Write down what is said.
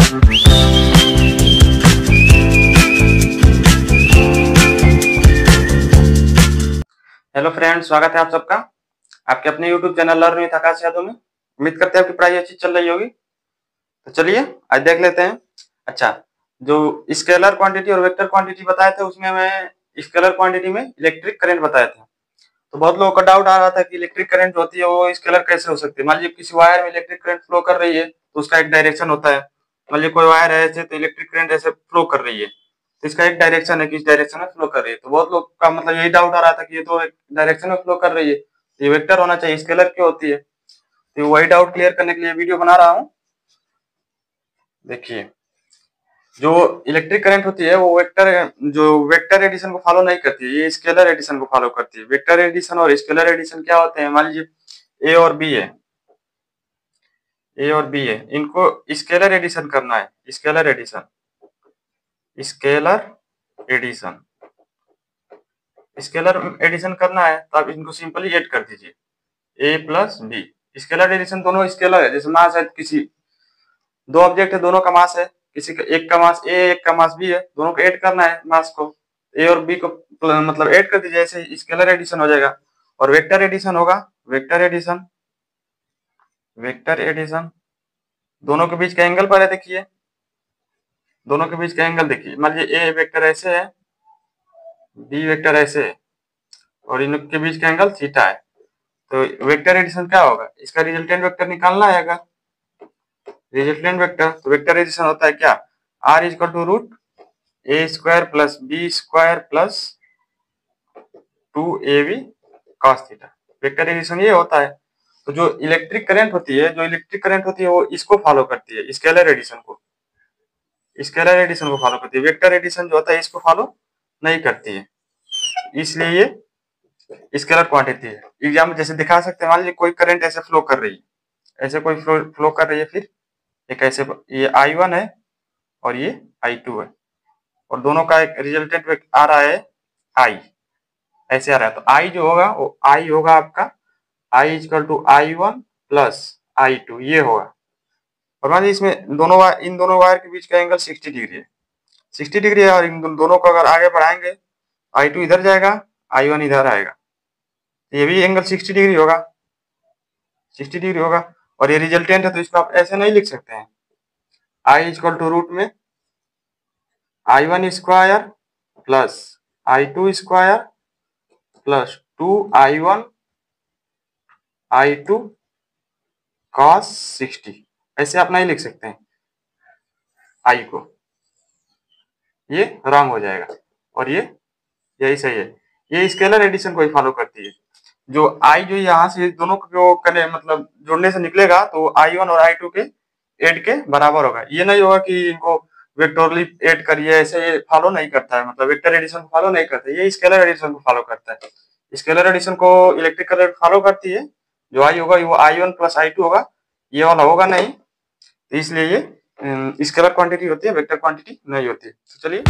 Hello friends, स्वागत है आप सबका आपके अपने यूट्यूब चैनल लर्न विद आकाश यादव में। उम्मीद करते हैं आपकी पढ़ाई अच्छी चल रही होगी। तो चलिए आज देख लेते हैं। अच्छा, जो स्केलर क्वांटिटी और वेक्टर क्वांटिटी बताए थे उसमें मैं स्केलर क्वांटिटी में इलेक्ट्रिक करंट बताए थे। तो बहुत लोगों का डाउट आ रहा था कि इलेक्ट्रिक करंट जो होती है वो स्केलर कैसे हो सकती है। मान लीजिए किसी वायर में इलेक्ट्रिक करंट फ्लो कर रही है तो उसका एक डायरेक्शन होता है। मान लीजिए कोई वायर है ऐसे, तो इलेक्ट्रिक करंट ऐसे फ्लो कर रही है तो इसका एक डायरेक्शन है कि इस डायरेक्शन में फ्लो कर रही है। तो बहुत लोग का मतलब यही डाउट आ रहा था कि ये तो एक डायरेक्शन में फ्लो कर रही है तो ये वेक्टर होना चाहिए, स्केलर क्यों होती है। तो वही डाउट क्लियर करने के लिए वीडियो बना रहा हूँ। देखिए, जो इलेक्ट्रिक करंट होती है वो वेक्टर एडिशन को फॉलो नहीं करती है, ये स्केलर एडिशन को फॉलो करती है। वेक्टर एडिशन और स्केलर एडिशन क्या होते हैं, मान लीजिए ए और बी है, इनको स्केलर एडिशन करना है। स्केलर एडिशन करना है तो आप इनको सिंपली ऐड कर दीजिए, ए प्लस बी। स्केलर एडिशन दोनों स्केलर है, जैसे मास है, किसी दो ऑब्जेक्ट है, दोनों का मास है, किसी का एक का मास ए एक का मास बी है, दोनों को ऐड करना है मास को, ए और बी को मतलब ऐड कर दीजिए, ऐसे स्केलर एडिशन हो जाएगा। और वेक्टर एडिशन होगा, वेक्टर एडिशन दोनों के बीच का एंगल पर है। देखिए दोनों के बीच का एंगल देखिए, मान लीजिए ए वेक्टर ऐसे है, बी वेक्टर ऐसे है और इनके बीच का एंगल थीटा है। तो वेक्टर एडिशन क्या होगा, इसका रिजल्टेंट वेक्टर निकालना है। अगर रिजल्टेंट वेक्टर, तो वेक्टर एडिशन होता है क्या, R is equal to root a square plus b square plus 2ab cos theta. Vector addition ये होता है। तो जो इलेक्ट्रिक करंट होती है वो इसको फॉलो करती है, स्केलर एडिशन को फॉलो करती है। वेक्टर एडिशन जो होता है इसको फॉलो नहीं करती है, इसलिए ये स्केलर क्वांटिटी है। एग्जाम्पल जैसे दिखा सकते हैं, मान लीजिए कोई करंट ऐसे फ्लो कर रही है, ऐसे कोई फ्लो कर रही है, फिर एक ऐसे ये I1 है और ये I2 है और दोनों का एक रिजल्टेंट आ रहा है I, ऐसे आ रहा है। तो I जो होगा वो I होगा आपका I equal to I1 plus I2, ये होगा। और मान लीजिए इसमें इन दोनों वायर के बीच का एंगल 60 डिग्री है, 60 डिग्री है, और इन दोनों को अगर आगे बढ़ाएंगे I2 इधर जाएगा, I1 इधर आएगा, तो ये भी एंगल 60 डिग्री होगा, 60 डिग्री होगा। और ये रिजल्टेंट है तो इसको आप ऐसे नहीं लिख सकते हैं, I इक्वल टू रूट में I1 square plus I2 square plus 2I1 I2 cos 60, ऐसे आप नहीं लिख सकते हैं I को, ये रॉन्ग हो जाएगा। और ये यही सही है, ये स्केलर एडिशन को ही फॉलो करती है। जो I जो यहाँ से दोनों को मतलब जोड़ने से निकलेगा तो I1 और I2 के ऐड के बराबर होगा। ये नहीं होगा कि इनको वेक्टोरली ऐड करिए, ऐसे ये फॉलो नहीं करता है, मतलब वेक्टर एडिशन को फॉलो नहीं करता है, ये स्केलर एडिशन को फॉलो करता है। स्केलर एडिशन को इलेक्ट्रिक करंट फॉलो करती है, जो I होगा वो I1 प्लस I2 होगा, ये वाला होगा नहीं, तो इसलिए ये स्केलर क्वांटिटी होती है, वेक्टर क्वांटिटी नहीं होती है। तो चलिए